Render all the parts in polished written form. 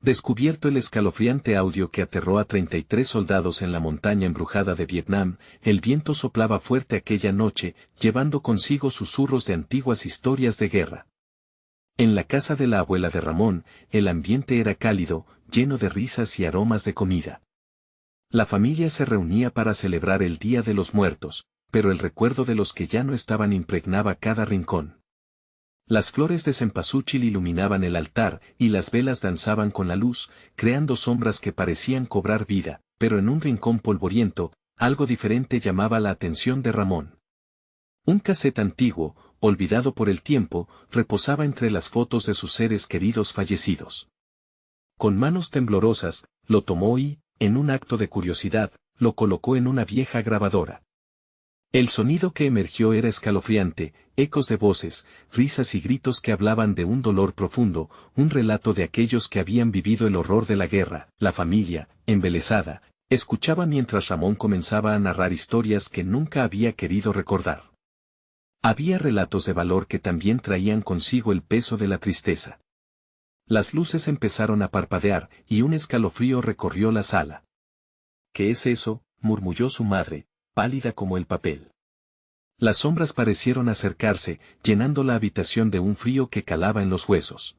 Descubierto el escalofriante audio que aterró a 33 soldados en la montaña embrujada de Vietnam, el viento soplaba fuerte aquella noche, llevando consigo susurros de antiguas historias de guerra. En la casa de la abuela de Ramón, el ambiente era cálido, lleno de risas y aromas de comida. La familia se reunía para celebrar el Día de los Muertos, pero el recuerdo de los que ya no estaban impregnaba cada rincón. Las flores de cempasúchil iluminaban el altar y las velas danzaban con la luz, creando sombras que parecían cobrar vida, pero en un rincón polvoriento, algo diferente llamaba la atención de Ramón. Un casete antiguo, olvidado por el tiempo, reposaba entre las fotos de sus seres queridos fallecidos. Con manos temblorosas, lo tomó y, en un acto de curiosidad, lo colocó en una vieja grabadora. El sonido que emergió era escalofriante, ecos de voces, risas y gritos que hablaban de un dolor profundo, un relato de aquellos que habían vivido el horror de la guerra. La familia, embelesada, escuchaba mientras Ramón comenzaba a narrar historias que nunca había querido recordar. Había relatos de valor que también traían consigo el peso de la tristeza. Las luces empezaron a parpadear y un escalofrío recorrió la sala. ¿Qué es eso?, murmulló su madre, pálida como el papel. Las sombras parecieron acercarse, llenando la habitación de un frío que calaba en los huesos.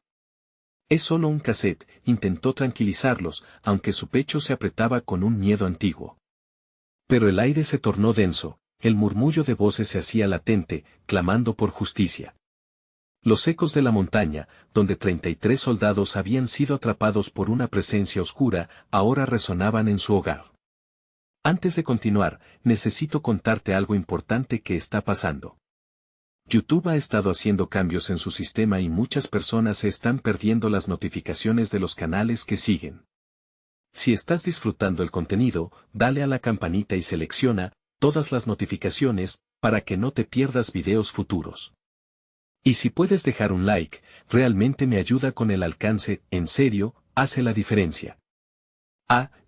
Es solo un casete, intentó tranquilizarlos, aunque su pecho se apretaba con un miedo antiguo. Pero el aire se tornó denso, el murmullo de voces se hacía latente, clamando por justicia. Los ecos de la montaña, donde 33 soldados habían sido atrapados por una presencia oscura, ahora resonaban en su hogar. Antes de continuar, necesito contarte algo importante que está pasando. YouTube ha estado haciendo cambios en su sistema y muchas personas se están perdiendo las notificaciones de los canales que siguen. Si estás disfrutando el contenido, dale a la campanita y selecciona todas las notificaciones para que no te pierdas videos futuros. Y si puedes dejar un like, realmente me ayuda con el alcance, en serio, hace la diferencia.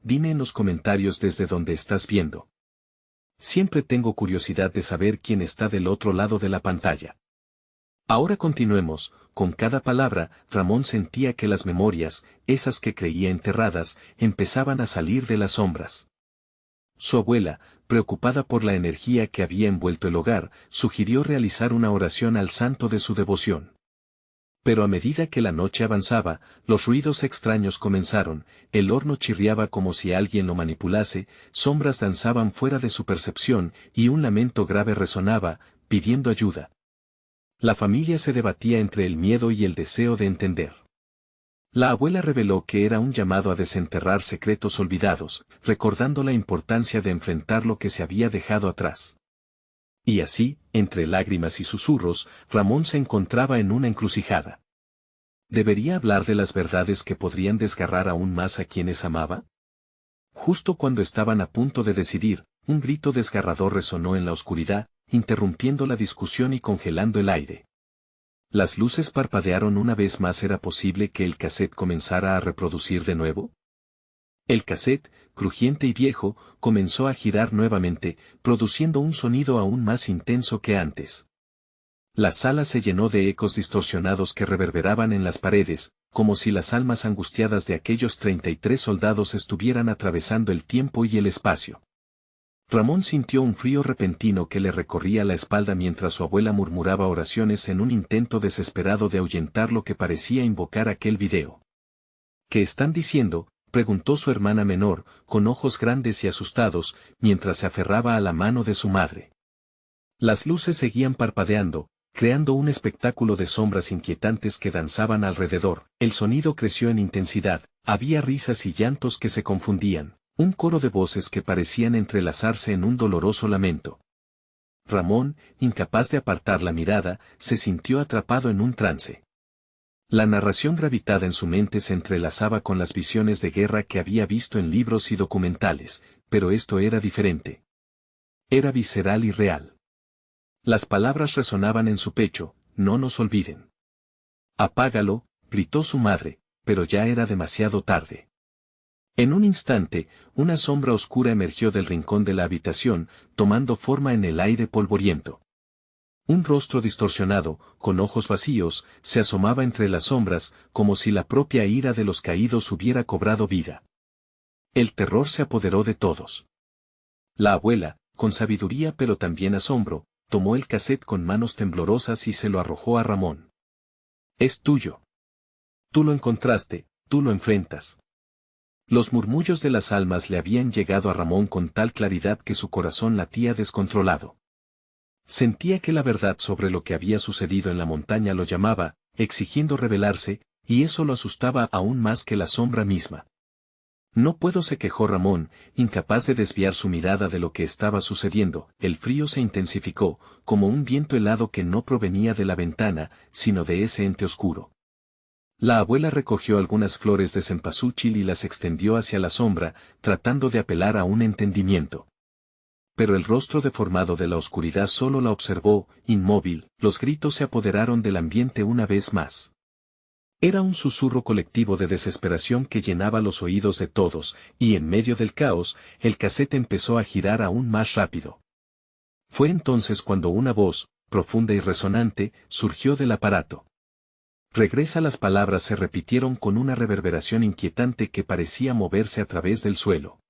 Dime en los comentarios desde donde estás viendo. Siempre tengo curiosidad de saber quién está del otro lado de la pantalla. Ahora continuemos, con cada palabra, Ramón sentía que las memorias, esas que creía enterradas, empezaban a salir de las sombras. Su abuela, preocupada por la energía que había envuelto el hogar, sugirió realizar una oración al santo de su devoción. Pero a medida que la noche avanzaba, los ruidos extraños comenzaron, el horno chirriaba como si alguien lo manipulase, sombras danzaban fuera de su percepción y un lamento grave resonaba, pidiendo ayuda. La familia se debatía entre el miedo y el deseo de entender. La abuela reveló que era un llamado a desenterrar secretos olvidados, recordando la importancia de enfrentar lo que se había dejado atrás. Y así, entre lágrimas y susurros, Ramón se encontraba en una encrucijada. ¿Debería hablar de las verdades que podrían desgarrar aún más a quienes amaba? Justo cuando estaban a punto de decidir, un grito desgarrador resonó en la oscuridad, interrumpiendo la discusión y congelando el aire. Las luces parpadearon una vez más. ¿Era posible que el casete comenzara a reproducir de nuevo? El casete, crujiente y viejo, comenzó a girar nuevamente, produciendo un sonido aún más intenso que antes. La sala se llenó de ecos distorsionados que reverberaban en las paredes, como si las almas angustiadas de aquellos 33 soldados estuvieran atravesando el tiempo y el espacio. Ramón sintió un frío repentino que le recorría la espalda mientras su abuela murmuraba oraciones en un intento desesperado de ahuyentar lo que parecía invocar aquel video. ¿Qué están diciendo?, preguntó su hermana menor, con ojos grandes y asustados, mientras se aferraba a la mano de su madre. Las luces seguían parpadeando, creando un espectáculo de sombras inquietantes que danzaban alrededor. El sonido creció en intensidad, había risas y llantos que se confundían, un coro de voces que parecían entrelazarse en un doloroso lamento. Ramón, incapaz de apartar la mirada, se sintió atrapado en un trance. La narración gravitada en su mente se entrelazaba con las visiones de guerra que había visto en libros y documentales, pero esto era diferente. Era visceral y real. Las palabras resonaban en su pecho: no nos olviden. Apágalo, gritó su madre, pero ya era demasiado tarde. En un instante, una sombra oscura emergió del rincón de la habitación, tomando forma en el aire polvoriento. Un rostro distorsionado, con ojos vacíos, se asomaba entre las sombras, como si la propia ira de los caídos hubiera cobrado vida. El terror se apoderó de todos. La abuela, con sabiduría pero también asombro, tomó el cassette con manos temblorosas y se lo arrojó a Ramón. «Es tuyo. Tú lo encontraste, tú lo enfrentas». Los murmullos de las almas le habían llegado a Ramón con tal claridad que su corazón latía descontrolado. Sentía que la verdad sobre lo que había sucedido en la montaña lo llamaba, exigiendo revelarse, y eso lo asustaba aún más que la sombra misma. «No puedo», se quejó Ramón, incapaz de desviar su mirada de lo que estaba sucediendo. El frío se intensificó, como un viento helado que no provenía de la ventana, sino de ese ente oscuro. La abuela recogió algunas flores de cempasúchil y las extendió hacia la sombra, tratando de apelar a un entendimiento. Pero el rostro deformado de la oscuridad solo la observó, inmóvil. Los gritos se apoderaron del ambiente una vez más. Era un susurro colectivo de desesperación que llenaba los oídos de todos, y en medio del caos, el cassette empezó a girar aún más rápido. Fue entonces cuando una voz, profunda y resonante, surgió del aparato. «Regresa». Las palabras se repitieron con una reverberación inquietante que parecía moverse a través del suelo.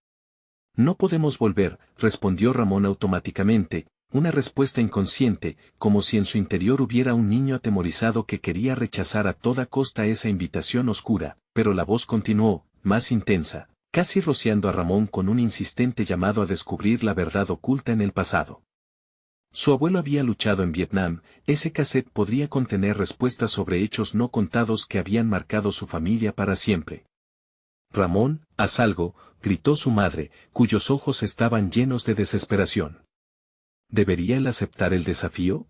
«No podemos volver», respondió Ramón automáticamente, una respuesta inconsciente, como si en su interior hubiera un niño atemorizado que quería rechazar a toda costa esa invitación oscura, pero la voz continuó, más intensa, casi rociando a Ramón con un insistente llamado a descubrir la verdad oculta en el pasado. Su abuelo había luchado en Vietnam. Ese cassette podría contener respuestas sobre hechos no contados que habían marcado su familia para siempre. «Ramón, haz algo», gritó su madre, cuyos ojos estaban llenos de desesperación. ¿Debería él aceptar el desafío?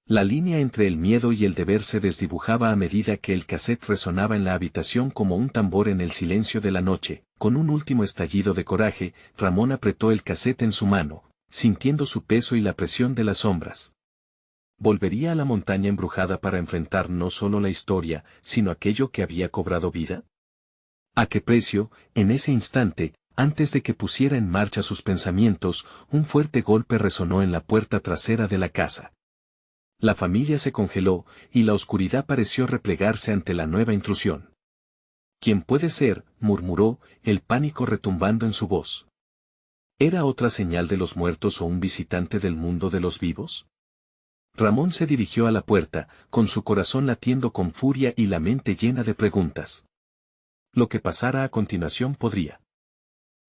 La línea entre el miedo y el deber se desdibujaba a medida que el cassette resonaba en la habitación como un tambor en el silencio de la noche. Con un último estallido de coraje, Ramón apretó el cassette en su mano, sintiendo su peso y la presión de las sombras. ¿Volvería a la montaña embrujada para enfrentar no solo la historia, sino aquello que había cobrado vida? ¿A qué precio? En ese instante, antes de que pusiera en marcha sus pensamientos, un fuerte golpe resonó en la puerta trasera de la casa. La familia se congeló, y la oscuridad pareció replegarse ante la nueva intrusión. «¿Quién puede ser?», murmuró, el pánico retumbando en su voz. ¿Era otra señal de los muertos o un visitante del mundo de los vivos? Ramón se dirigió a la puerta, con su corazón latiendo con furia y la mente llena de preguntas. Lo que pasara a continuación podría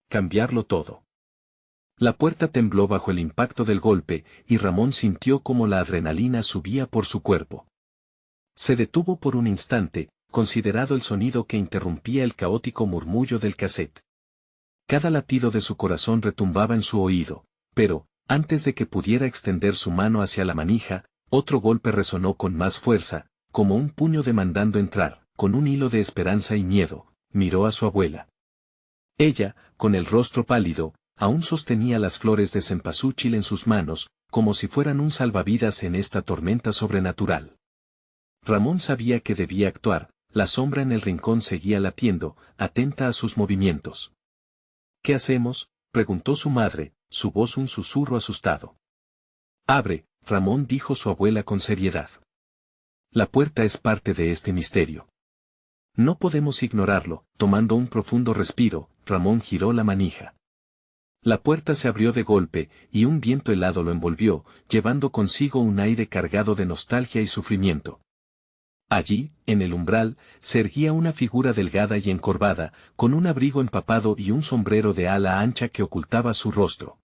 cambiarlo todo. La puerta tembló bajo el impacto del golpe, y Ramón sintió como la adrenalina subía por su cuerpo. Se detuvo por un instante, considerado el sonido que interrumpía el caótico murmullo del cassette. Cada latido de su corazón retumbaba en su oído, pero, antes de que pudiera extender su mano hacia la manija, otro golpe resonó con más fuerza, como un puño demandando entrar. Con un hilo de esperanza y miedo, miró a su abuela. Ella, con el rostro pálido, aún sostenía las flores de cempasúchil en sus manos, como si fueran un salvavidas en esta tormenta sobrenatural. Ramón sabía que debía actuar. La sombra en el rincón seguía latiendo, atenta a sus movimientos. «¿Qué hacemos?», preguntó su madre, su voz un susurro asustado. «Abre», Ramón, dijo su abuela con seriedad. «La puerta es parte de este misterio. No podemos ignorarlo». Tomando un profundo respiro, Ramón giró la manija. La puerta se abrió de golpe, y un viento helado lo envolvió, llevando consigo un aire cargado de nostalgia y sufrimiento. Allí, en el umbral, se erguía una figura delgada y encorvada, con un abrigo empapado y un sombrero de ala ancha que ocultaba su rostro.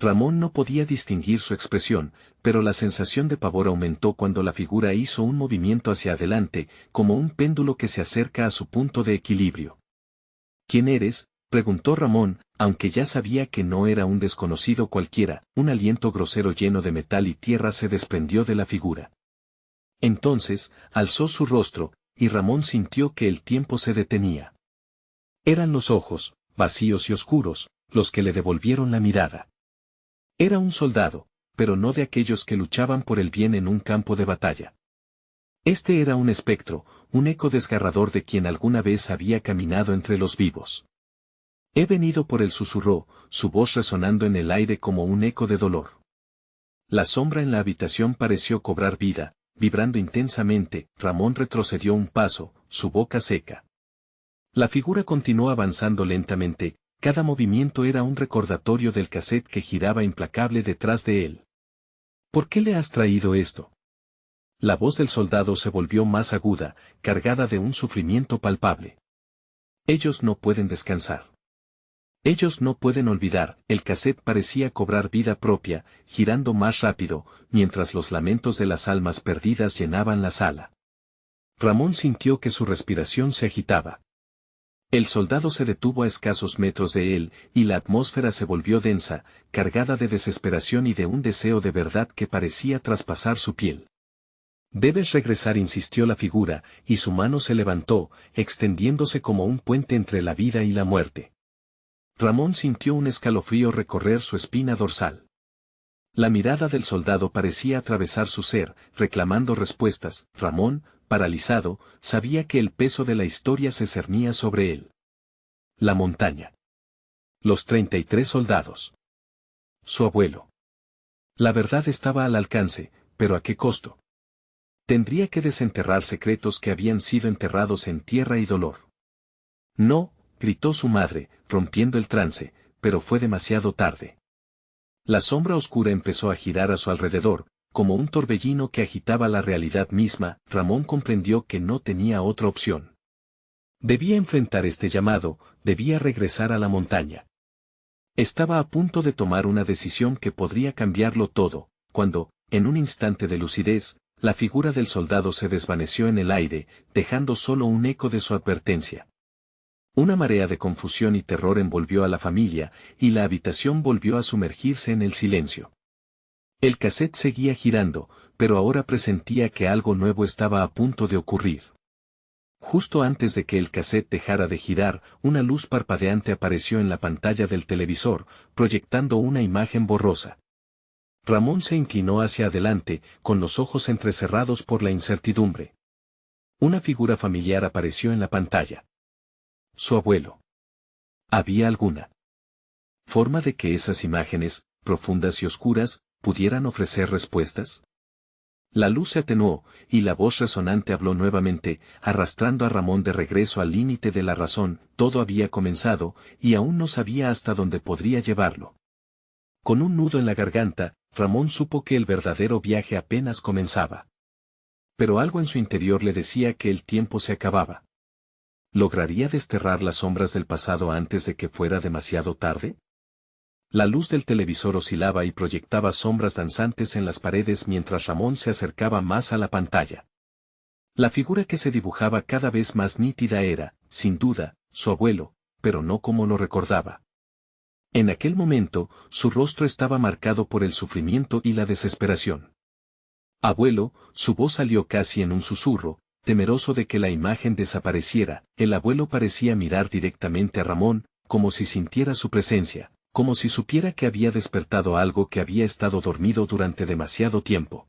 Ramón no podía distinguir su expresión, pero la sensación de pavor aumentó cuando la figura hizo un movimiento hacia adelante, como un péndulo que se acerca a su punto de equilibrio. «¿Quién eres?», preguntó Ramón, aunque ya sabía que no era un desconocido cualquiera. Un aliento grosero lleno de metal y tierra se desprendió de la figura. Entonces, alzó su rostro, y Ramón sintió que el tiempo se detenía. Eran los ojos, vacíos y oscuros, los que le devolvieron la mirada. Era un soldado, pero no de aquellos que luchaban por el bien en un campo de batalla. Este era un espectro, un eco desgarrador de quien alguna vez había caminado entre los vivos. «He venido por él», susurró, su voz resonando en el aire como un eco de dolor. La sombra en la habitación pareció cobrar vida, vibrando intensamente. Ramón retrocedió un paso, su boca seca. La figura continuó avanzando lentamente, cada movimiento era un recordatorio del cassette que giraba implacable detrás de él. ¿Por qué le has traído esto? La voz del soldado se volvió más aguda, cargada de un sufrimiento palpable. Ellos no pueden descansar. Ellos no pueden olvidar. El cassette parecía cobrar vida propia, girando más rápido, mientras los lamentos de las almas perdidas llenaban la sala. Ramón sintió que su respiración se agitaba. El soldado se detuvo a escasos metros de él, y la atmósfera se volvió densa, cargada de desesperación y de un deseo de verdad que parecía traspasar su piel. Debes regresar, insistió la figura, y su mano se levantó, extendiéndose como un puente entre la vida y la muerte. Ramón sintió un escalofrío recorrer su espina dorsal. La mirada del soldado parecía atravesar su ser, reclamando respuestas. Ramón, paralizado, sabía que el peso de la historia se cernía sobre él. La montaña. Los 33 soldados. Su abuelo. La verdad estaba al alcance, pero ¿a qué costo? Tendría que desenterrar secretos que habían sido enterrados en tierra y dolor. No, gritó su madre, rompiendo el trance, pero fue demasiado tarde. La sombra oscura empezó a girar a su alrededor, como un torbellino que agitaba la realidad misma. Ramón comprendió que no tenía otra opción. Debía enfrentar este llamado, debía regresar a la montaña. Estaba a punto de tomar una decisión que podría cambiarlo todo, cuando, en un instante de lucidez, la figura del soldado se desvaneció en el aire, dejando solo un eco de su advertencia. Una marea de confusión y terror envolvió a la familia, y la habitación volvió a sumergirse en el silencio. El cassette seguía girando, pero ahora presentía que algo nuevo estaba a punto de ocurrir. Justo antes de que el cassette dejara de girar, una luz parpadeante apareció en la pantalla del televisor, proyectando una imagen borrosa. Ramón se inclinó hacia adelante, con los ojos entrecerrados por la incertidumbre. Una figura familiar apareció en la pantalla. Su abuelo. ¿Había alguna forma de que esas imágenes, profundas y oscuras, pudieran ofrecer respuestas? La luz se atenuó, y la voz resonante habló nuevamente, arrastrando a Ramón de regreso al límite de la razón. Todo había comenzado, y aún no sabía hasta dónde podría llevarlo. Con un nudo en la garganta, Ramón supo que el verdadero viaje apenas comenzaba. Pero algo en su interior le decía que el tiempo se acababa. ¿Lograría desterrar las sombras del pasado antes de que fuera demasiado tarde? La luz del televisor oscilaba y proyectaba sombras danzantes en las paredes mientras Ramón se acercaba más a la pantalla. La figura que se dibujaba cada vez más nítida era, sin duda, su abuelo, pero no como lo recordaba. En aquel momento, su rostro estaba marcado por el sufrimiento y la desesperación. Abuelo, su voz salió casi en un susurro, temeroso de que la imagen desapareciera. El abuelo parecía mirar directamente a Ramón, como si sintiera su presencia, como si supiera que había despertado algo que había estado dormido durante demasiado tiempo.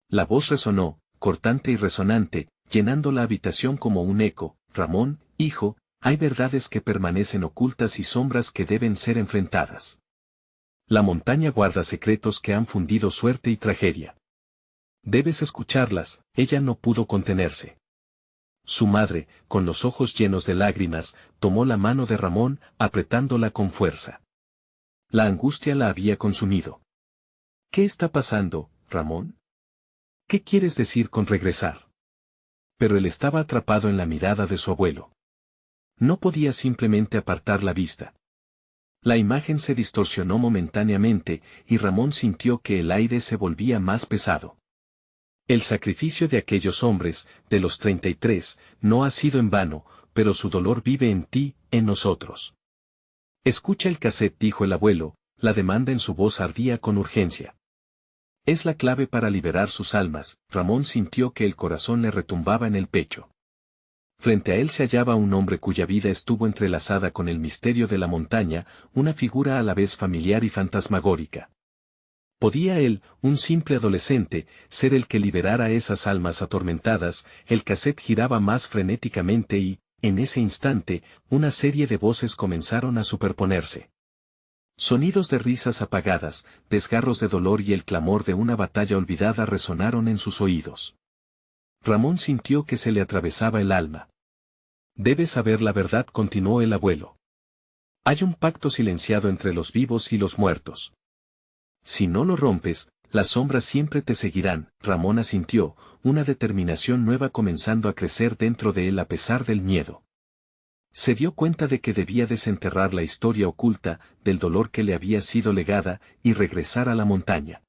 La voz resonó, cortante y resonante, llenando la habitación como un eco. Ramón, hijo, hay verdades que permanecen ocultas y sombras que deben ser enfrentadas. La montaña guarda secretos que han fundido suerte y tragedia. Debes escucharlas. Ella no pudo contenerse. Su madre, con los ojos llenos de lágrimas, tomó la mano de Ramón, apretándola con fuerza. La angustia la había consumido. ¿Qué está pasando, Ramón? ¿Qué quieres decir con regresar? Pero él estaba atrapado en la mirada de su abuelo. No podía simplemente apartar la vista. La imagen se distorsionó momentáneamente, y Ramón sintió que el aire se volvía más pesado. El sacrificio de aquellos hombres, de los 33, no ha sido en vano, pero su dolor vive en ti, en nosotros. Escucha el cassette, dijo el abuelo, la demanda en su voz ardía con urgencia. Es la clave para liberar sus almas. Ramón sintió que el corazón le retumbaba en el pecho. Frente a él se hallaba un hombre cuya vida estuvo entrelazada con el misterio de la montaña, una figura a la vez familiar y fantasmagórica. ¿Podía él, un simple adolescente, ser el que liberara esas almas atormentadas? El cassette giraba más frenéticamente y, en ese instante, una serie de voces comenzaron a superponerse. Sonidos de risas apagadas, desgarros de dolor y el clamor de una batalla olvidada resonaron en sus oídos. Ramón sintió que se le atravesaba el alma. Debes saber la verdad, continuó el abuelo. Hay un pacto silenciado entre los vivos y los muertos. Si no lo rompes, las sombras siempre te seguirán. Ramón asintió, una determinación nueva comenzando a crecer dentro de él a pesar del miedo. Se dio cuenta de que debía desenterrar la historia oculta, del dolor que le había sido legada, y regresar a la montaña.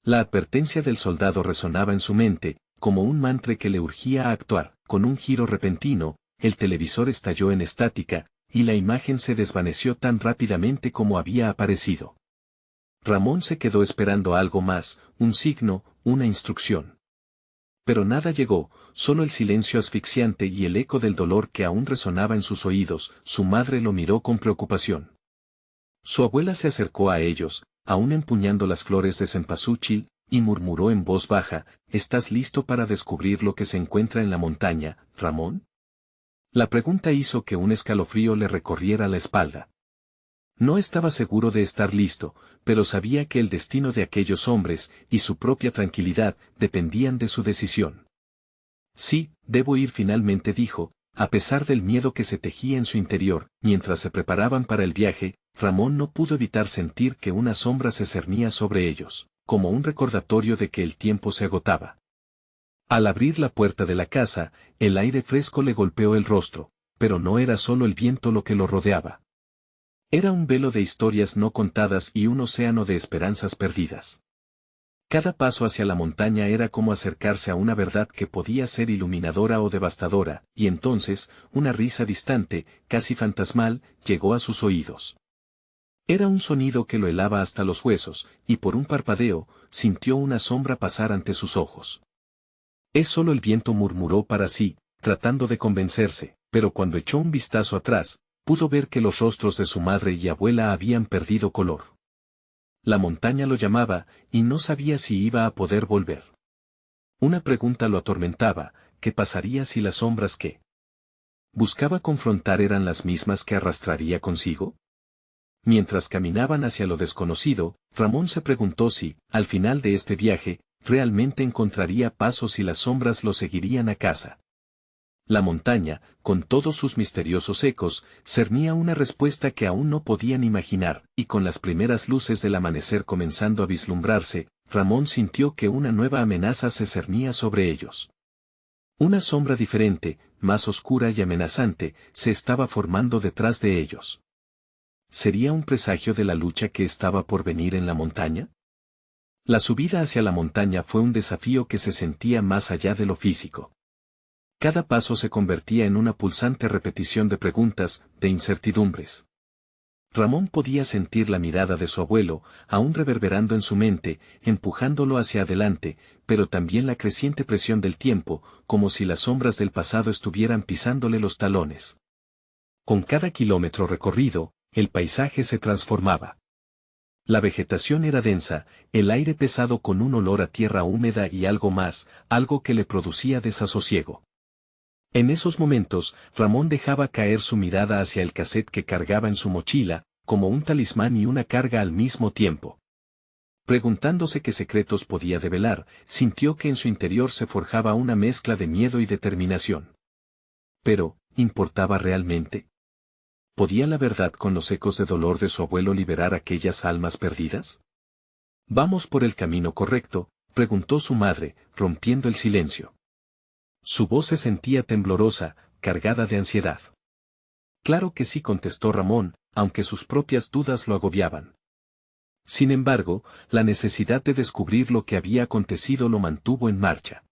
La advertencia del soldado resonaba en su mente, como un mantra que le urgía a actuar. Con un giro repentino, el televisor estalló en estática, y la imagen se desvaneció tan rápidamente como había aparecido. Ramón se quedó esperando algo más, un signo, una instrucción. Pero nada llegó, solo el silencio asfixiante y el eco del dolor que aún resonaba en sus oídos. Su madre lo miró con preocupación. Su abuela se acercó a ellos, aún empuñando las flores de cempasúchil, y murmuró en voz baja: ¿Estás listo para descubrir lo que se encuentra en la montaña, Ramón? La pregunta hizo que un escalofrío le recorriera la espalda. No estaba seguro de estar listo, pero sabía que el destino de aquellos hombres, y su propia tranquilidad, dependían de su decisión. Sí, debo ir finalmente, dijo, a pesar del miedo que se tejía en su interior. Mientras se preparaban para el viaje, Ramón no pudo evitar sentir que una sombra se cernía sobre ellos, como un recordatorio de que el tiempo se agotaba. Al abrir la puerta de la casa, el aire fresco le golpeó el rostro, pero no era solo el viento lo que lo rodeaba. Era un velo de historias no contadas y un océano de esperanzas perdidas. Cada paso hacia la montaña era como acercarse a una verdad que podía ser iluminadora o devastadora, y entonces, una risa distante, casi fantasmal, llegó a sus oídos. Era un sonido que lo helaba hasta los huesos, y por un parpadeo, sintió una sombra pasar ante sus ojos. Es solo el viento, murmuró para sí, tratando de convencerse, pero cuando echó un vistazo atrás, pudo ver que los rostros de su madre y abuela habían perdido color. La montaña lo llamaba, y no sabía si iba a poder volver. Una pregunta lo atormentaba: ¿qué pasaría si las sombras que buscaba confrontar eran las mismas que arrastraría consigo? Mientras caminaban hacia lo desconocido, Ramón se preguntó si, al final de este viaje, realmente encontraría paz o si las sombras lo seguirían a casa. La montaña, con todos sus misteriosos ecos, cernía una respuesta que aún no podían imaginar, y con las primeras luces del amanecer comenzando a vislumbrarse, Ramón sintió que una nueva amenaza se cernía sobre ellos. Una sombra diferente, más oscura y amenazante, se estaba formando detrás de ellos. ¿Sería un presagio de la lucha que estaba por venir en la montaña? La subida hacia la montaña fue un desafío que se sentía más allá de lo físico. Cada paso se convertía en una pulsante repetición de preguntas, de incertidumbres. Ramón podía sentir la mirada de su abuelo, aún reverberando en su mente, empujándolo hacia adelante, pero también la creciente presión del tiempo, como si las sombras del pasado estuvieran pisándole los talones. Con cada kilómetro recorrido, el paisaje se transformaba. La vegetación era densa, el aire pesado con un olor a tierra húmeda y algo más, algo que le producía desasosiego. En esos momentos, Ramón dejaba caer su mirada hacia el cassette que cargaba en su mochila, como un talismán y una carga al mismo tiempo. Preguntándose qué secretos podía develar, sintió que en su interior se forjaba una mezcla de miedo y determinación. Pero, ¿importaba realmente? ¿Podía la verdad con los ecos de dolor de su abuelo liberar aquellas almas perdidas? ¿Vamos por el camino correcto?, preguntó su madre, rompiendo el silencio. Su voz se sentía temblorosa, cargada de ansiedad. Claro que sí, contestó Ramón, aunque sus propias dudas lo agobiaban. Sin embargo, la necesidad de descubrir lo que había acontecido lo mantuvo en marcha.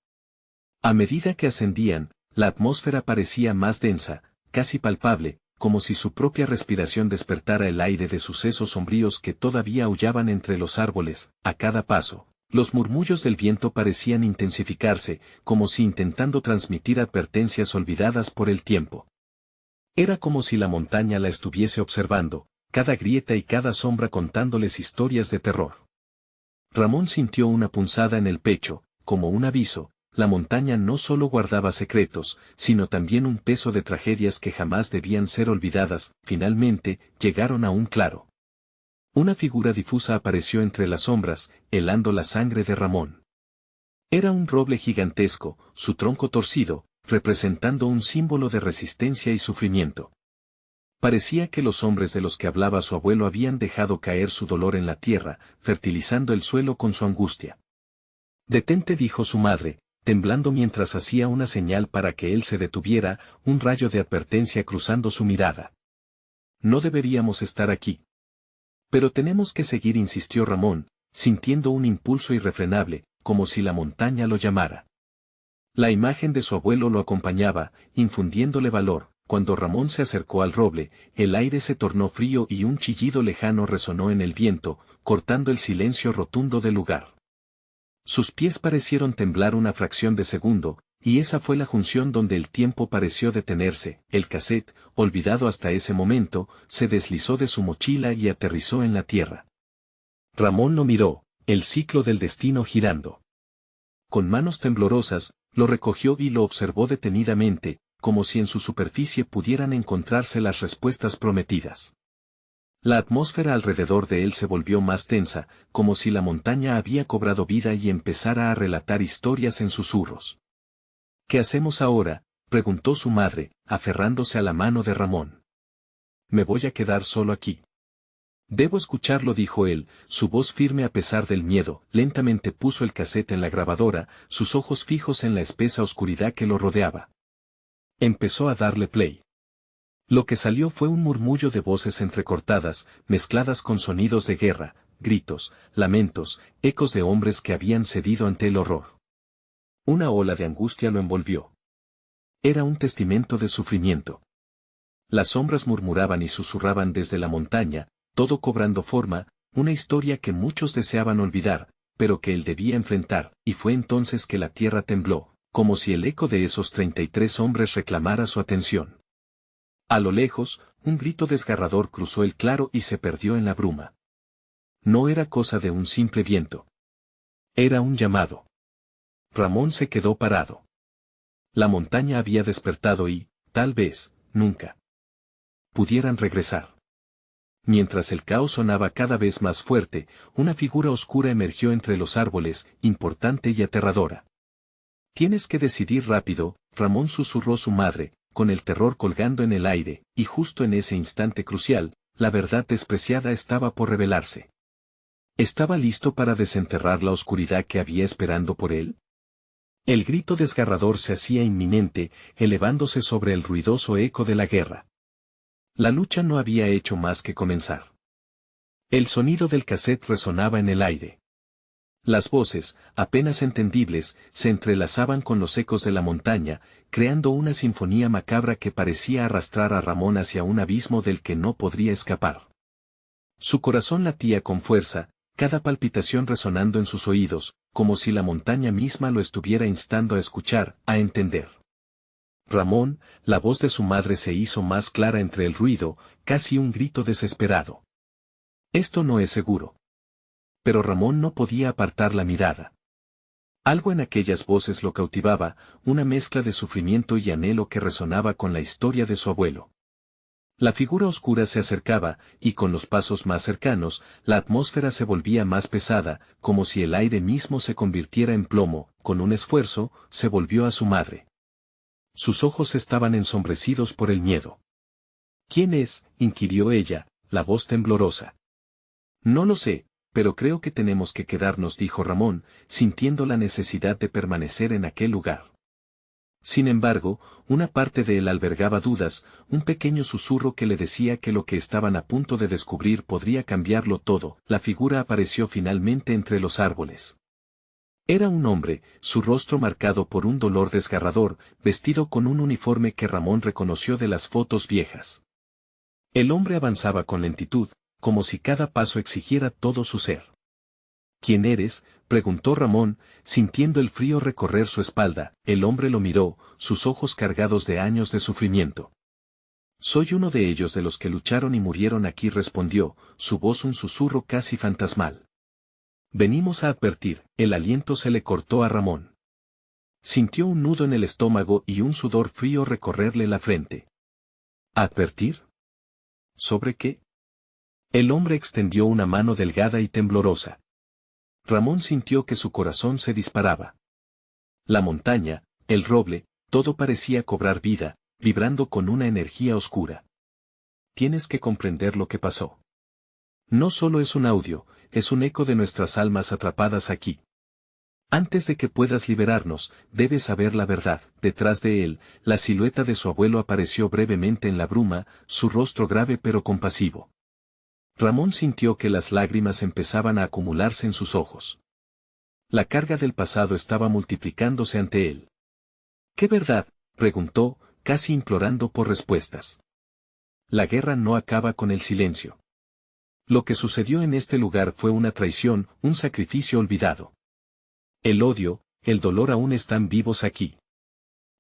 A medida que ascendían, la atmósfera parecía más densa, casi palpable, como si su propia respiración despertara el aire de sucesos sombríos que todavía aullaban entre los árboles. A cada paso, los murmullos del viento parecían intensificarse, como si intentando transmitir advertencias olvidadas por el tiempo. Era como si la montaña la estuviese observando, cada grieta y cada sombra contándoles historias de terror. Ramón sintió una punzada en el pecho, como un aviso: la montaña no solo guardaba secretos, sino también un peso de tragedias que jamás debían ser olvidadas. Finalmente, llegaron a un claro. Una figura difusa apareció entre las sombras, helando la sangre de Ramón. Era un roble gigantesco, su tronco torcido, representando un símbolo de resistencia y sufrimiento. Parecía que los hombres de los que hablaba su abuelo habían dejado caer su dolor en la tierra, fertilizando el suelo con su angustia. «Detente», dijo su madre, temblando mientras hacía una señal para que él se detuviera, un rayo de advertencia cruzando su mirada. «No deberíamos estar aquí». «Pero tenemos que seguir», insistió Ramón, sintiendo un impulso irrefrenable, como si la montaña lo llamara. La imagen de su abuelo lo acompañaba, infundiéndole valor. Cuando Ramón se acercó al roble, el aire se tornó frío y un chillido lejano resonó en el viento, cortando el silencio rotundo del lugar. Sus pies parecieron temblar una fracción de segundo, y esa fue la junción donde el tiempo pareció detenerse. El cassette, olvidado hasta ese momento, se deslizó de su mochila y aterrizó en la tierra. Ramón lo miró, el ciclo del destino girando. Con manos temblorosas, lo recogió y lo observó detenidamente, como si en su superficie pudieran encontrarse las respuestas prometidas. La atmósfera alrededor de él se volvió más tensa, como si la montaña había cobrado vida y empezara a relatar historias en susurros. «¿Qué hacemos ahora?», preguntó su madre, aferrándose a la mano de Ramón. «Me voy a quedar solo aquí». «Debo escucharlo», dijo él, su voz firme a pesar del miedo. Lentamente puso el casete en la grabadora, sus ojos fijos en la espesa oscuridad que lo rodeaba. Empezó a darle play. Lo que salió fue un murmullo de voces entrecortadas, mezcladas con sonidos de guerra, gritos, lamentos, ecos de hombres que habían cedido ante el horror. Una ola de angustia lo envolvió. Era un testamento de sufrimiento. Las sombras murmuraban y susurraban desde la montaña, todo cobrando forma, una historia que muchos deseaban olvidar, pero que él debía enfrentar, y fue entonces que la tierra tembló, como si el eco de esos 33 hombres reclamara su atención. A lo lejos, un grito desgarrador cruzó el claro y se perdió en la bruma. No era cosa de un simple viento. Era un llamado. Ramón se quedó parado. La montaña había despertado y, tal vez, nunca pudieran regresar. Mientras el caos sonaba cada vez más fuerte, una figura oscura emergió entre los árboles, importante y aterradora. «Tienes que decidir rápido», Ramón susurró su madre, con el terror colgando en el aire, y justo en ese instante crucial, la verdad despreciada estaba por revelarse. ¿Estaba listo para desenterrar la oscuridad que había esperando por él? El grito desgarrador se hacía inminente, elevándose sobre el ruidoso eco de la guerra. La lucha no había hecho más que comenzar. El sonido del cassette resonaba en el aire. Las voces, apenas entendibles, se entrelazaban con los ecos de la montaña, creando una sinfonía macabra que parecía arrastrar a Ramón hacia un abismo del que no podría escapar. Su corazón latía con fuerza, cada palpitación resonando en sus oídos, como si la montaña misma lo estuviera instando a escuchar, a entender. Ramón, la voz de su madre se hizo más clara entre el ruido, casi un grito desesperado. «Esto no es seguro». Pero Ramón no podía apartar la mirada. Algo en aquellas voces lo cautivaba, una mezcla de sufrimiento y anhelo que resonaba con la historia de su abuelo. La figura oscura se acercaba, y con los pasos más cercanos, la atmósfera se volvía más pesada, como si el aire mismo se convirtiera en plomo. Con un esfuerzo, se volvió a su madre. Sus ojos estaban ensombrecidos por el miedo. «¿Quién es?», inquirió ella, la voz temblorosa. «No lo sé, pero creo que tenemos que quedarnos», dijo Ramón, sintiendo la necesidad de permanecer en aquel lugar. Sin embargo, una parte de él albergaba dudas, un pequeño susurro que le decía que lo que estaban a punto de descubrir podría cambiarlo todo. La figura apareció finalmente entre los árboles. Era un hombre, su rostro marcado por un dolor desgarrador, vestido con un uniforme que Ramón reconoció de las fotos viejas. El hombre avanzaba con lentitud, como si cada paso exigiera todo su ser. «¿Quién eres?», preguntó Ramón, sintiendo el frío recorrer su espalda. El hombre lo miró, sus ojos cargados de años de sufrimiento. «Soy uno de ellos, de los que lucharon y murieron aquí», respondió, su voz un susurro casi fantasmal. «Venimos a advertir». El aliento se le cortó a Ramón. Sintió un nudo en el estómago y un sudor frío recorrerle la frente. ¿Advertir? ¿Sobre qué? El hombre extendió una mano delgada y temblorosa. Ramón sintió que su corazón se disparaba. La montaña, el roble, todo parecía cobrar vida, vibrando con una energía oscura. Tienes que comprender lo que pasó. No solo es un audio, es un eco de nuestras almas atrapadas aquí. Antes de que puedas liberarnos, debes saber la verdad. Detrás de él, la silueta de su abuelo apareció brevemente en la bruma, su rostro grave pero compasivo. Ramón sintió que las lágrimas empezaban a acumularse en sus ojos. La carga del pasado estaba multiplicándose ante él. ¿Qué verdad?, preguntó, casi implorando por respuestas. La guerra no acaba con el silencio. Lo que sucedió en este lugar fue una traición, un sacrificio olvidado. El odio, el dolor aún están vivos aquí.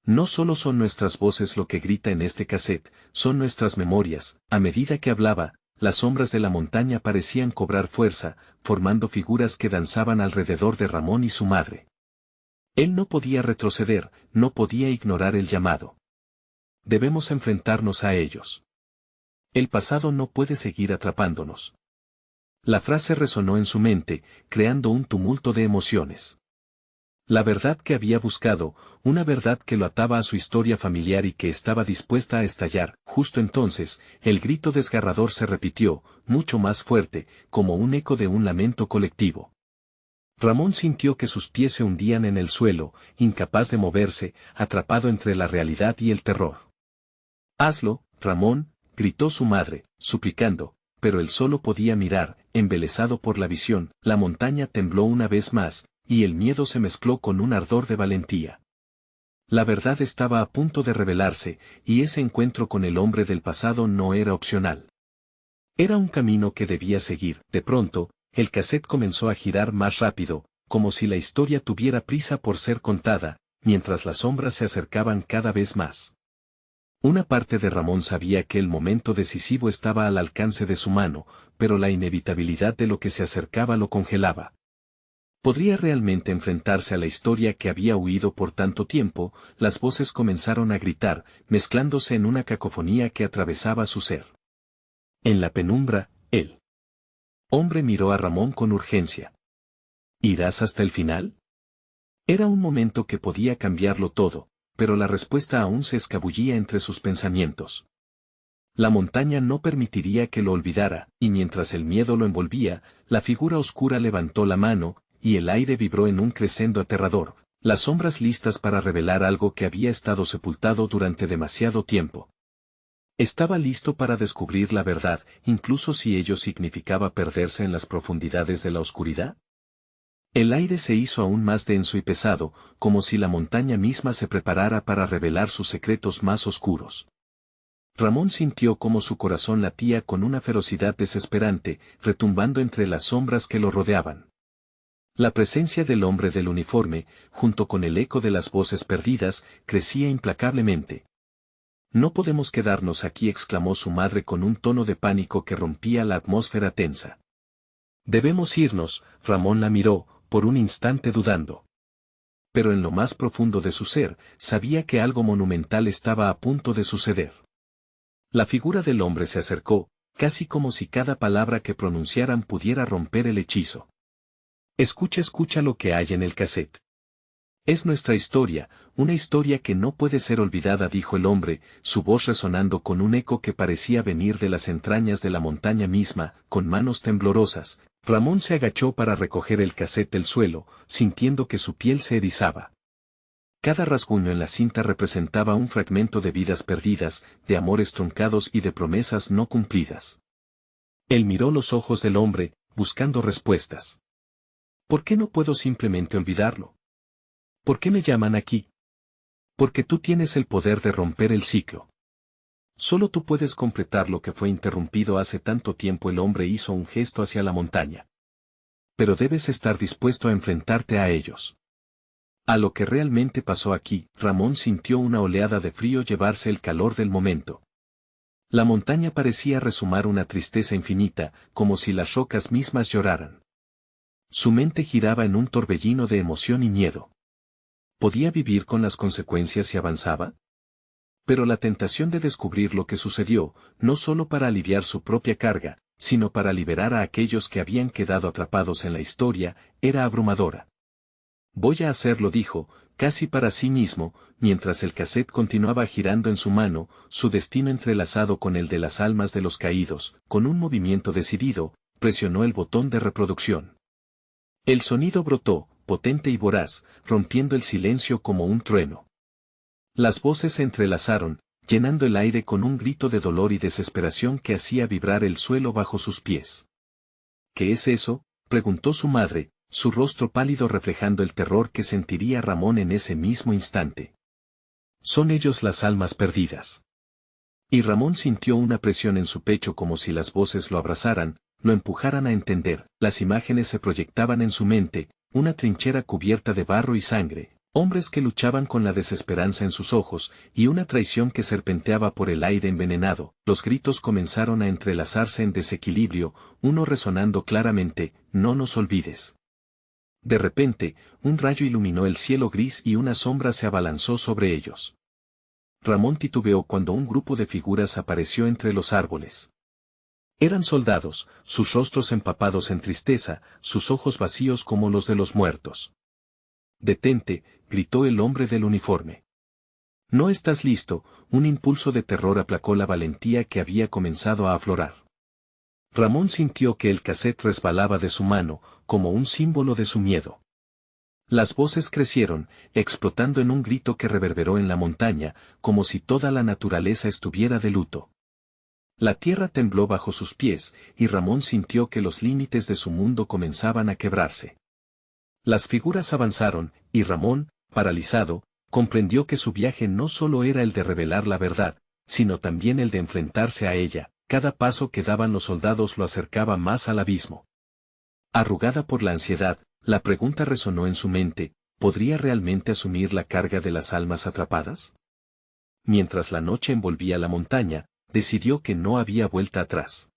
No solo son nuestras voces lo que grita en este cassette, son nuestras memorias. A medida que hablaba, las sombras de la montaña parecían cobrar fuerza, formando figuras que danzaban alrededor de Ramón y su madre. Él no podía retroceder, no podía ignorar el llamado. Debemos enfrentarnos a ellos. El pasado no puede seguir atrapándonos. La frase resonó en su mente, creando un tumulto de emociones. La verdad que había buscado, una verdad que lo ataba a su historia familiar y que estaba dispuesta a estallar. Justo entonces, el grito desgarrador se repitió, mucho más fuerte, como un eco de un lamento colectivo. Ramón sintió que sus pies se hundían en el suelo, incapaz de moverse, atrapado entre la realidad y el terror. «Hazlo, Ramón», gritó su madre, suplicando, pero él solo podía mirar, embelesado por la visión. La montaña tembló una vez más, y el miedo se mezcló con un ardor de valentía. La verdad estaba a punto de revelarse, y ese encuentro con el hombre del pasado no era opcional. Era un camino que debía seguir. De pronto, el cassette comenzó a girar más rápido, como si la historia tuviera prisa por ser contada, mientras las sombras se acercaban cada vez más. Una parte de Ramón sabía que el momento decisivo estaba al alcance de su mano, pero la inevitabilidad de lo que se acercaba lo congelaba. ¿Podría realmente enfrentarse a la historia que había huido por tanto tiempo? Las voces comenzaron a gritar, mezclándose en una cacofonía que atravesaba su ser. En la penumbra, el hombre miró a Ramón con urgencia. ¿Irás hasta el final? Era un momento que podía cambiarlo todo, pero la respuesta aún se escabullía entre sus pensamientos. La montaña no permitiría que lo olvidara, y mientras el miedo lo envolvía, la figura oscura levantó la mano, y el aire vibró en un crescendo aterrador, las sombras listas para revelar algo que había estado sepultado durante demasiado tiempo. Estaba listo para descubrir la verdad, incluso si ello significaba perderse en las profundidades de la oscuridad. El aire se hizo aún más denso y pesado, como si la montaña misma se preparara para revelar sus secretos más oscuros. Ramón sintió cómo su corazón latía con una ferocidad desesperante, retumbando entre las sombras que lo rodeaban. La presencia del hombre del uniforme, junto con el eco de las voces perdidas, crecía implacablemente. «No podemos quedarnos aquí», exclamó su madre con un tono de pánico que rompía la atmósfera tensa. «Debemos irnos», Ramón la miró, por un instante dudando. Pero en lo más profundo de su ser, sabía que algo monumental estaba a punto de suceder. La figura del hombre se acercó, casi como si cada palabra que pronunciaran pudiera romper el hechizo. Escucha lo que hay en el cassette. Es nuestra historia, una historia que no puede ser olvidada», dijo el hombre, su voz resonando con un eco que parecía venir de las entrañas de la montaña misma. Con manos temblorosas, Ramón se agachó para recoger el cassette del suelo, sintiendo que su piel se erizaba. Cada rasguño en la cinta representaba un fragmento de vidas perdidas, de amores truncados y de promesas no cumplidas. Él miró los ojos del hombre, buscando respuestas. «¿Por qué no puedo simplemente olvidarlo? ¿Por qué me llaman aquí? Porque tú tienes el poder de romper el ciclo. Solo tú puedes completar lo que fue interrumpido hace tanto tiempo». El hombre hizo un gesto hacia la montaña. «Pero debes estar dispuesto a enfrentarte a ellos. A lo que realmente pasó aquí». Ramón sintió una oleada de frío llevarse el calor del momento. La montaña parecía resumar una tristeza infinita, como si las rocas mismas lloraran. Su mente giraba en un torbellino de emoción y miedo. ¿Podía vivir con las consecuencias si avanzaba? Pero la tentación de descubrir lo que sucedió, no solo para aliviar su propia carga, sino para liberar a aquellos que habían quedado atrapados en la historia, era abrumadora. Voy a hacerlo, dijo, casi para sí mismo, mientras el cassette continuaba girando en su mano, su destino entrelazado con el de las almas de los caídos. Con un movimiento decidido, presionó el botón de reproducción. El sonido brotó, potente y voraz, rompiendo el silencio como un trueno. Las voces se entrelazaron, llenando el aire con un grito de dolor y desesperación que hacía vibrar el suelo bajo sus pies. ¿Qué es eso?, preguntó su madre, su rostro pálido reflejando el terror que sentiría Ramón en ese mismo instante. Son ellos, las almas perdidas. Y Ramón sintió una presión en su pecho como si las voces lo abrazaran, lo empujaran a entender. Las imágenes se proyectaban en su mente, una trinchera cubierta de barro y sangre, hombres que luchaban con la desesperanza en sus ojos, y una traición que serpenteaba por el aire envenenado. Los gritos comenzaron a entrelazarse en desequilibrio, uno resonando claramente: no nos olvides. De repente, un rayo iluminó el cielo gris y una sombra se abalanzó sobre ellos. Ramón titubeó cuando un grupo de figuras apareció entre los árboles. Eran soldados, sus rostros empapados en tristeza, sus ojos vacíos como los de los muertos. «Detente», gritó el hombre del uniforme. «No estás listo». Un impulso de terror aplacó la valentía que había comenzado a aflorar. Ramón sintió que el cassette resbalaba de su mano, como un símbolo de su miedo. Las voces crecieron, explotando en un grito que reverberó en la montaña, como si toda la naturaleza estuviera de luto. La tierra tembló bajo sus pies, y Ramón sintió que los límites de su mundo comenzaban a quebrarse. Las figuras avanzaron, y Ramón, paralizado, comprendió que su viaje no solo era el de revelar la verdad, sino también el de enfrentarse a ella. Cada paso que daban los soldados lo acercaba más al abismo. Arrugada por la ansiedad, la pregunta resonó en su mente: ¿podría realmente asumir la carga de las almas atrapadas? Mientras la noche envolvía la montaña, decidió que no había vuelta atrás.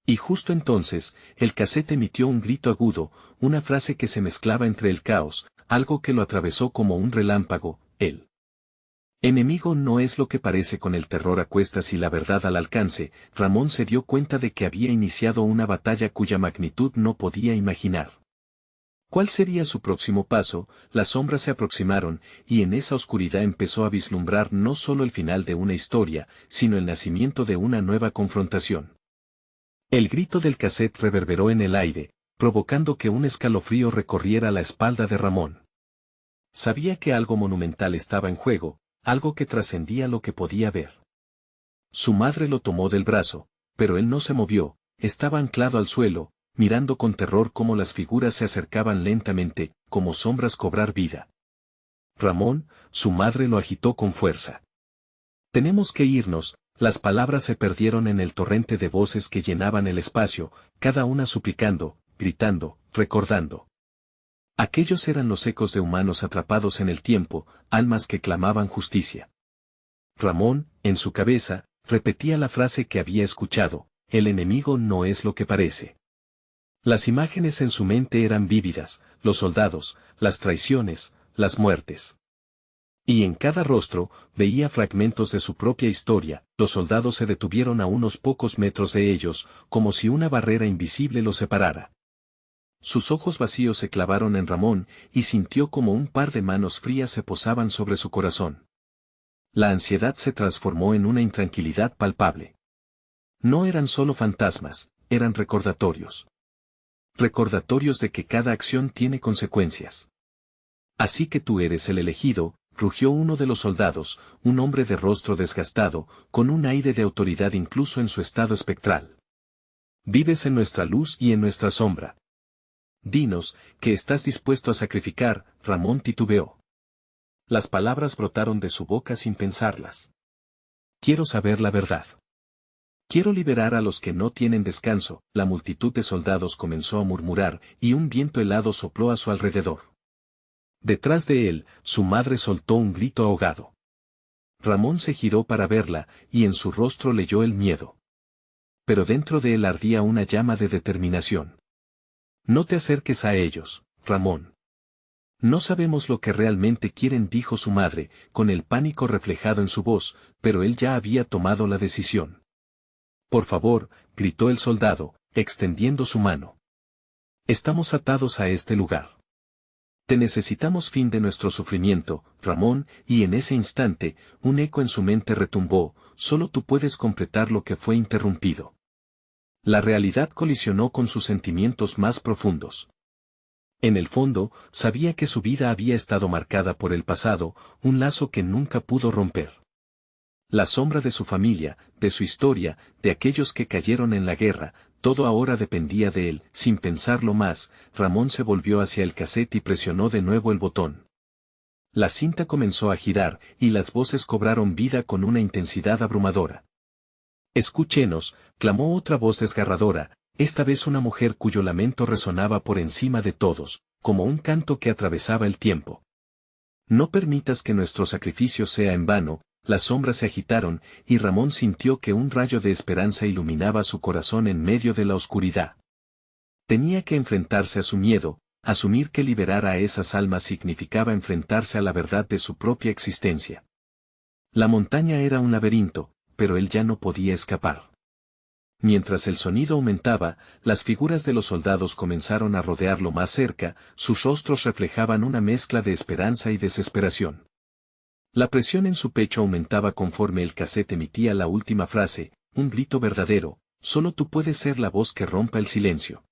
Y justo entonces, el cassette emitió un grito agudo, una frase que se mezclaba entre el caos, algo que lo atravesó como un relámpago: el enemigo no es lo que parece. Con el terror a cuestas y la verdad al alcance, Ramón se dio cuenta de que había iniciado una batalla cuya magnitud no podía imaginar. ¿Cuál sería su próximo paso? Las sombras se aproximaron, y en esa oscuridad empezó a vislumbrar no solo el final de una historia, sino el nacimiento de una nueva confrontación. El grito del cassette reverberó en el aire, provocando que un escalofrío recorriera la espalda de Ramón. Sabía que algo monumental estaba en juego, algo que trascendía lo que podía ver. Su madre lo tomó del brazo, pero él no se movió, estaba anclado al suelo, mirando con terror cómo las figuras se acercaban lentamente, como sombras cobrar vida. Ramón, su madre lo agitó con fuerza. «Tenemos que irnos». Las palabras se perdieron en el torrente de voces que llenaban el espacio, cada una suplicando, gritando, recordando. Aquellos eran los ecos de humanos atrapados en el tiempo, almas que clamaban justicia. Ramón, en su cabeza, repetía la frase que había escuchado: el enemigo no es lo que parece. Las imágenes en su mente eran vívidas: los soldados, las traiciones, las muertes. Y en cada rostro, veía fragmentos de su propia historia. Los soldados se detuvieron a unos pocos metros de ellos, como si una barrera invisible los separara. Sus ojos vacíos se clavaron en Ramón, y sintió como un par de manos frías se posaban sobre su corazón. La ansiedad se transformó en una intranquilidad palpable. No eran solo fantasmas, eran recordatorios. Recordatorios de que cada acción tiene consecuencias. «Así que tú eres el elegido», rugió uno de los soldados, un hombre de rostro desgastado, con un aire de autoridad incluso en su estado espectral. «Vives en nuestra luz y en nuestra sombra. Dinos, ¿qué estás dispuesto a sacrificar?». Ramón titubeó. Las palabras brotaron de su boca sin pensarlas. «Quiero saber la verdad. Quiero liberar a los que no tienen descanso». La multitud de soldados comenzó a murmurar, y un viento helado sopló a su alrededor. Detrás de él, su madre soltó un grito ahogado. Ramón se giró para verla, y en su rostro leyó el miedo. Pero dentro de él ardía una llama de determinación. «No te acerques a ellos, Ramón. No sabemos lo que realmente quieren», dijo su madre, con el pánico reflejado en su voz, pero él ya había tomado la decisión. Por favor, gritó el soldado, extendiendo su mano. Estamos atados a este lugar. Te necesitamos, fin de nuestro sufrimiento, Ramón, y en ese instante, un eco en su mente retumbó, solo tú puedes completar lo que fue interrumpido. La realidad colisionó con sus sentimientos más profundos. En el fondo, sabía que su vida había estado marcada por el pasado, un lazo que nunca pudo romper. La sombra de su familia, de su historia, de aquellos que cayeron en la guerra, todo ahora dependía de él. Sin pensarlo más, Ramón se volvió hacia el casete y presionó de nuevo el botón. La cinta comenzó a girar, y las voces cobraron vida con una intensidad abrumadora. Escúchenos, clamó otra voz desgarradora, esta vez una mujer cuyo lamento resonaba por encima de todos, como un canto que atravesaba el tiempo. No permitas que nuestro sacrificio sea en vano. Las sombras se agitaron, y Ramón sintió que un rayo de esperanza iluminaba su corazón en medio de la oscuridad. Tenía que enfrentarse a su miedo, asumir que liberar a esas almas significaba enfrentarse a la verdad de su propia existencia. La montaña era un laberinto, pero él ya no podía escapar. Mientras el sonido aumentaba, las figuras de los soldados comenzaron a rodearlo más cerca, sus rostros reflejaban una mezcla de esperanza y desesperación. La presión en su pecho aumentaba conforme el casete emitía la última frase, un grito verdadero, solo tú puedes ser la voz que rompa el silencio.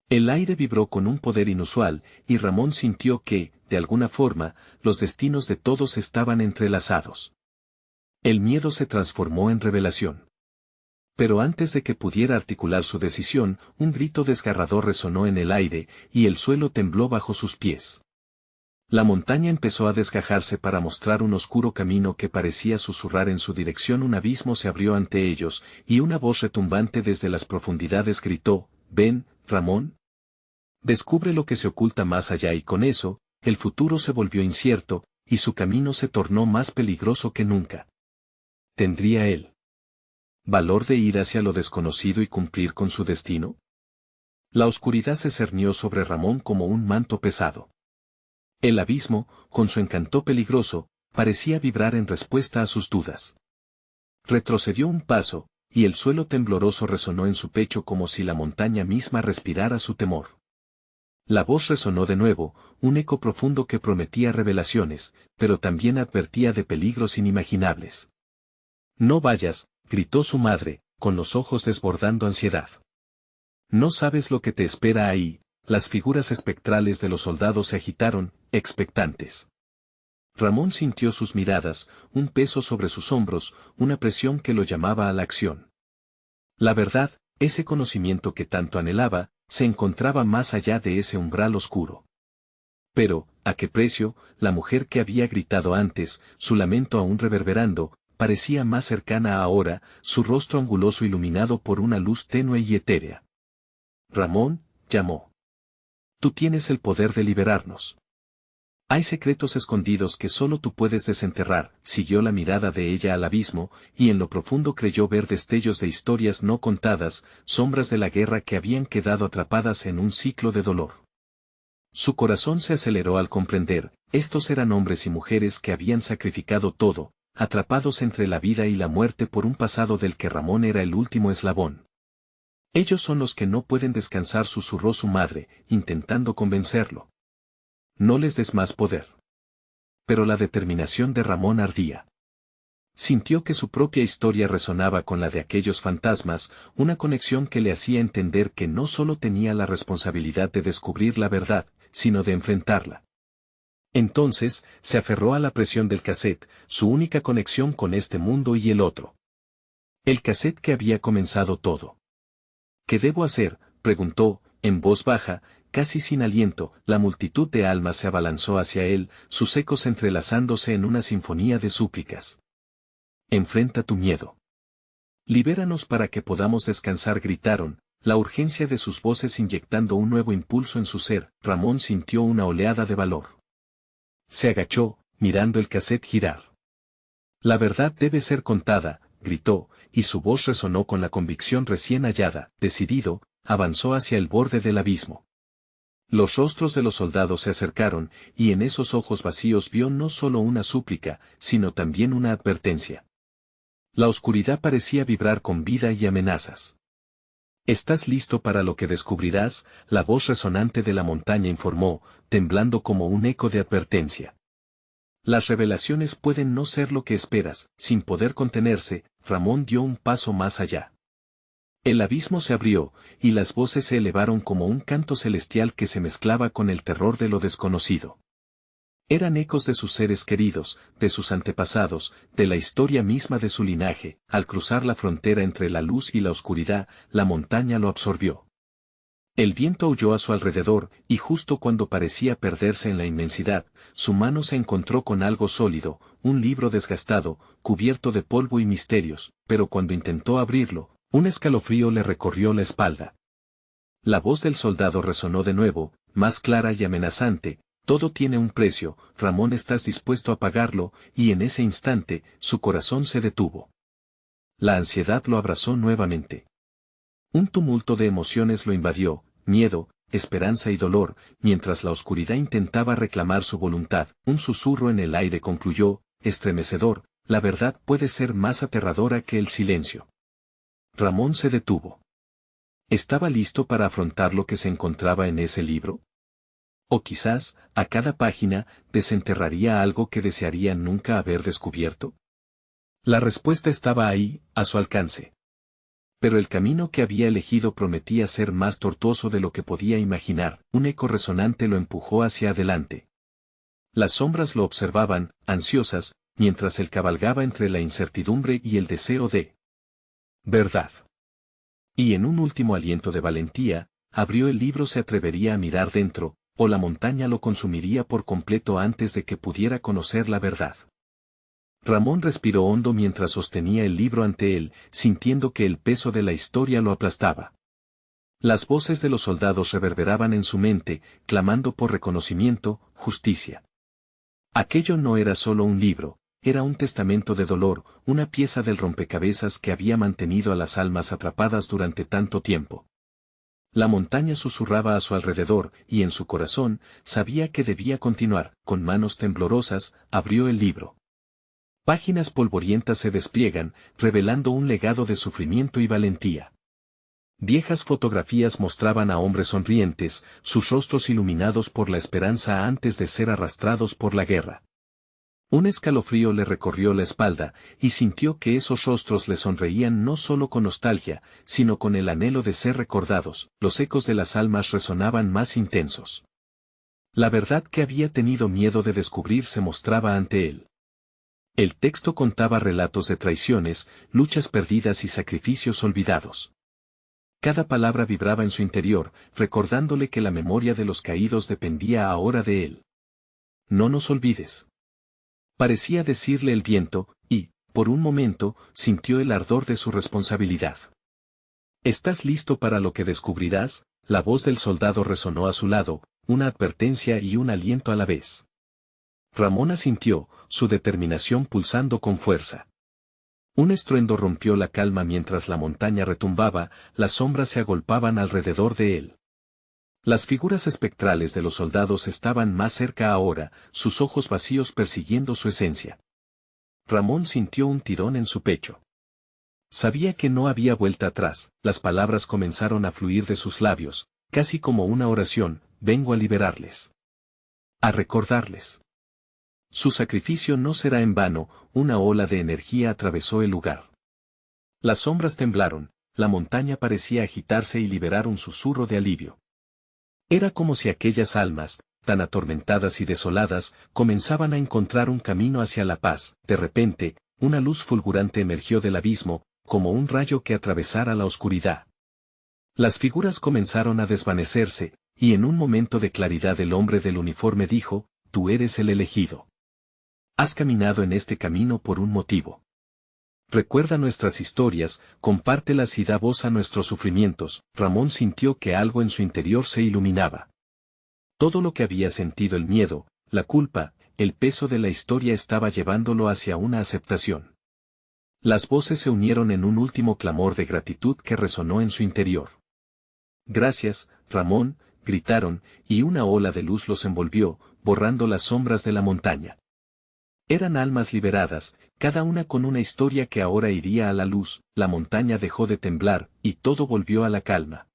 El aire vibró con un poder inusual, y Ramón sintió que, de alguna forma, los destinos de todos estaban entrelazados. El miedo se transformó en revelación. Pero antes de que pudiera articular su decisión, un grito desgarrador resonó en el aire, y el suelo tembló bajo sus pies. La montaña empezó a desgajarse para mostrar un oscuro camino que parecía susurrar en su dirección. Un abismo se abrió ante ellos, y una voz retumbante desde las profundidades gritó, «Ven, Ramón. Descubre lo que se oculta más allá», y con eso, el futuro se volvió incierto, y su camino se tornó más peligroso que nunca. ¿Tendría él valor de ir hacia lo desconocido y cumplir con su destino? La oscuridad se cernió sobre Ramón como un manto pesado. El abismo, con su encanto peligroso, parecía vibrar en respuesta a sus dudas. Retrocedió un paso, y el suelo tembloroso resonó en su pecho como si la montaña misma respirara su temor. La voz resonó de nuevo, un eco profundo que prometía revelaciones, pero también advertía de peligros inimaginables. «No vayas», gritó su madre, con los ojos desbordando ansiedad. «No sabes lo que te espera ahí». Las figuras espectrales de los soldados se agitaron, expectantes. Ramón sintió sus miradas, un peso sobre sus hombros, una presión que lo llamaba a la acción. La verdad, ese conocimiento que tanto anhelaba, se encontraba más allá de ese umbral oscuro. Pero, ¿a qué precio? La mujer que había gritado antes, su lamento aún reverberando, parecía más cercana ahora, su rostro anguloso iluminado por una luz tenue y etérea. «Ramón», llamó. «Tú tienes el poder de liberarnos. Hay secretos escondidos que solo tú puedes desenterrar». Siguió la mirada de ella al abismo, y en lo profundo creyó ver destellos de historias no contadas, sombras de la guerra que habían quedado atrapadas en un ciclo de dolor. Su corazón se aceleró al comprender, estos eran hombres y mujeres que habían sacrificado todo, atrapados entre la vida y la muerte por un pasado del que Ramón era el último eslabón. «Ellos son los que no pueden descansar», susurró su madre, intentando convencerlo. «No les des más poder». Pero la determinación de Ramón ardía. Sintió que su propia historia resonaba con la de aquellos fantasmas, una conexión que le hacía entender que no solo tenía la responsabilidad de descubrir la verdad, sino de enfrentarla. Entonces, se aferró a la presión del casete, su única conexión con este mundo y el otro. El casete que había comenzado todo. «¿Qué debo hacer?», preguntó, en voz baja, casi sin aliento. La multitud de almas se abalanzó hacia él, sus ecos entrelazándose en una sinfonía de súplicas. «Enfrenta tu miedo. Libéranos para que podamos descansar», gritaron, la urgencia de sus voces inyectando un nuevo impulso en su ser. Ramón sintió una oleada de valor. Se agachó, mirando el casete girar. «La verdad debe ser contada», gritó, y su voz resonó con la convicción recién hallada. Decidido, avanzó hacia el borde del abismo. Los rostros de los soldados se acercaron, y en esos ojos vacíos vio no solo una súplica, sino también una advertencia. La oscuridad parecía vibrar con vida y amenazas. ¿Estás listo para lo que descubrirás?, la voz resonante de la montaña informó, temblando como un eco de advertencia. Las revelaciones pueden no ser lo que esperas. Sin poder contenerse, Ramón dio un paso más allá. El abismo se abrió, y las voces se elevaron como un canto celestial que se mezclaba con el terror de lo desconocido. Eran ecos de sus seres queridos, de sus antepasados, de la historia misma de su linaje. Al cruzar la frontera entre la luz y la oscuridad, la montaña lo absorbió. El viento aulló a su alrededor, y justo cuando parecía perderse en la inmensidad, su mano se encontró con algo sólido, un libro desgastado, cubierto de polvo y misterios, pero cuando intentó abrirlo, un escalofrío le recorrió la espalda. La voz del soldado resonó de nuevo, más clara y amenazante: todo tiene un precio, Ramón, ¿estás dispuesto a pagarlo? Y en ese instante, su corazón se detuvo. La ansiedad lo abrazó nuevamente. Un tumulto de emociones lo invadió, miedo, esperanza y dolor, mientras la oscuridad intentaba reclamar su voluntad. Un susurro en el aire concluyó, estremecedor: la verdad puede ser más aterradora que el silencio. Ramón se detuvo. ¿Estaba listo para afrontar lo que se encontraba en ese libro? O quizás, a cada página, desenterraría algo que desearía nunca haber descubierto. La respuesta estaba ahí, a su alcance. Pero el camino que había elegido prometía ser más tortuoso de lo que podía imaginar. Un eco resonante lo empujó hacia adelante. Las sombras lo observaban, ansiosas, mientras él cabalgaba entre la incertidumbre y el deseo de verdad. Y en un último aliento de valentía, abrió el libro. ¿Se atrevería a mirar dentro, o la montaña lo consumiría por completo antes de que pudiera conocer la verdad? Ramón respiró hondo mientras sostenía el libro ante él, sintiendo que el peso de la historia lo aplastaba. Las voces de los soldados reverberaban en su mente, clamando por reconocimiento, justicia. Aquello no era solo un libro, era un testamento de dolor, una pieza del rompecabezas que había mantenido a las almas atrapadas durante tanto tiempo. La montaña susurraba a su alrededor, y en su corazón, sabía que debía continuar. Con manos temblorosas, abrió el libro. Páginas polvorientas se despliegan, revelando un legado de sufrimiento y valentía. Viejas fotografías mostraban a hombres sonrientes, sus rostros iluminados por la esperanza antes de ser arrastrados por la guerra. Un escalofrío le recorrió la espalda, y sintió que esos rostros le sonreían no solo con nostalgia, sino con el anhelo de ser recordados. Los ecos de las almas resonaban más intensos. La verdad que había tenido miedo de descubrir se mostraba ante él. El texto contaba relatos de traiciones, luchas perdidas y sacrificios olvidados. Cada palabra vibraba en su interior, recordándole que la memoria de los caídos dependía ahora de él. No nos olvides. Parecía decirle el viento, y, por un momento, sintió el ardor de su responsabilidad. ¿Estás listo para lo que descubrirás? La voz del soldado resonó a su lado, una advertencia y un aliento a la vez. Ramón asintió, su determinación pulsando con fuerza. Un estruendo rompió la calma mientras la montaña retumbaba, las sombras se agolpaban alrededor de él. Las figuras espectrales de los soldados estaban más cerca ahora, sus ojos vacíos persiguiendo su esencia. Ramón sintió un tirón en su pecho. Sabía que no había vuelta atrás. Las palabras comenzaron a fluir de sus labios, casi como una oración: vengo a liberarles. A recordarles. Su sacrificio no será en vano. Una ola de energía atravesó el lugar. Las sombras temblaron, la montaña parecía agitarse y liberar un susurro de alivio. Era como si aquellas almas, tan atormentadas y desoladas, comenzaban a encontrar un camino hacia la paz. De repente, una luz fulgurante emergió del abismo, como un rayo que atravesara la oscuridad. Las figuras comenzaron a desvanecerse, y en un momento de claridad el hombre del uniforme dijo: tú eres el elegido. Has caminado en este camino por un motivo. Recuerda nuestras historias, compártelas y da voz a nuestros sufrimientos. Ramón sintió que algo en su interior se iluminaba. Todo lo que había sentido, el miedo, la culpa, el peso de la historia, estaba llevándolo hacia una aceptación. Las voces se unieron en un último clamor de gratitud que resonó en su interior. Gracias, Ramón, gritaron, y una ola de luz los envolvió, borrando las sombras de la montaña. Eran almas liberadas, cada una con una historia que ahora iría a la luz. La montaña dejó de temblar, y todo volvió a la calma.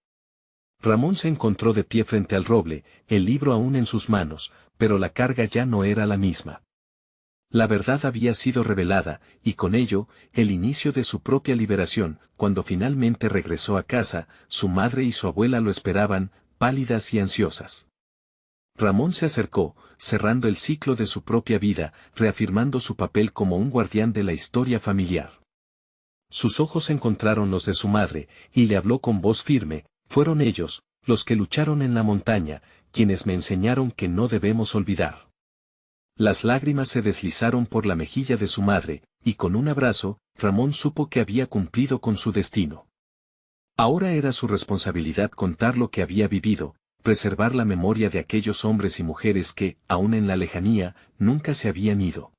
Ramón se encontró de pie frente al roble, el libro aún en sus manos, pero la carga ya no era la misma. La verdad había sido revelada, y con ello, el inicio de su propia liberación. Cuando finalmente regresó a casa, su madre y su abuela lo esperaban, pálidas y ansiosas. Ramón se acercó, cerrando el ciclo de su propia vida, reafirmando su papel como un guardián de la historia familiar. Sus ojos encontraron los de su madre, y le habló con voz firme: fueron ellos, los que lucharon en la montaña, quienes me enseñaron que no debemos olvidar. Las lágrimas se deslizaron por la mejilla de su madre, y con un abrazo, Ramón supo que había cumplido con su destino. Ahora era su responsabilidad contar lo que había vivido, preservar la memoria de aquellos hombres y mujeres que, aun en la lejanía, nunca se habían ido.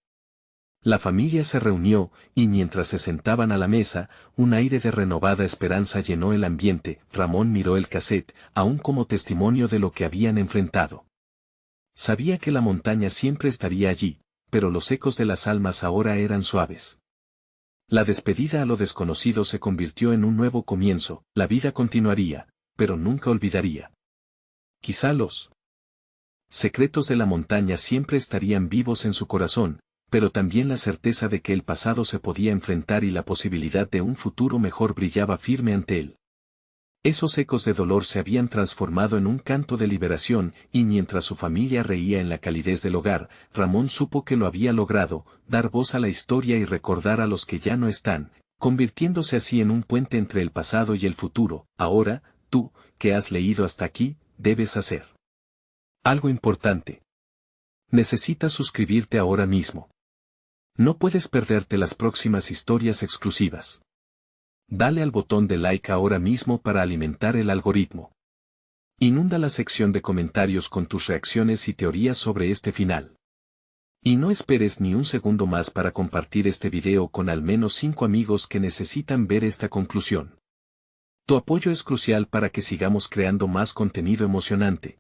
La familia se reunió, y mientras se sentaban a la mesa, un aire de renovada esperanza llenó el ambiente. Ramón miró el casete, aún como testimonio de lo que habían enfrentado. Sabía que la montaña siempre estaría allí, pero los ecos de las almas ahora eran suaves. La despedida a lo desconocido se convirtió en un nuevo comienzo. La vida continuaría, pero nunca olvidaría. Quizá los secretos de la montaña siempre estarían vivos en su corazón, pero también la certeza de que el pasado se podía enfrentar y la posibilidad de un futuro mejor brillaba firme ante él. Esos ecos de dolor se habían transformado en un canto de liberación, y mientras su familia reía en la calidez del hogar, Ramón supo que lo había logrado: dar voz a la historia y recordar a los que ya no están, convirtiéndose así en un puente entre el pasado y el futuro. Ahora, tú, que has leído hasta aquí, debes hacer algo importante. Necesitas suscribirte ahora mismo. No puedes perderte las próximas historias exclusivas. Dale al botón de like ahora mismo para alimentar el algoritmo. Inunda la sección de comentarios con tus reacciones y teorías sobre este final. Y no esperes ni un segundo más para compartir este video con al menos 5 amigos que necesitan ver esta conclusión. Tu apoyo es crucial para que sigamos creando más contenido emocionante.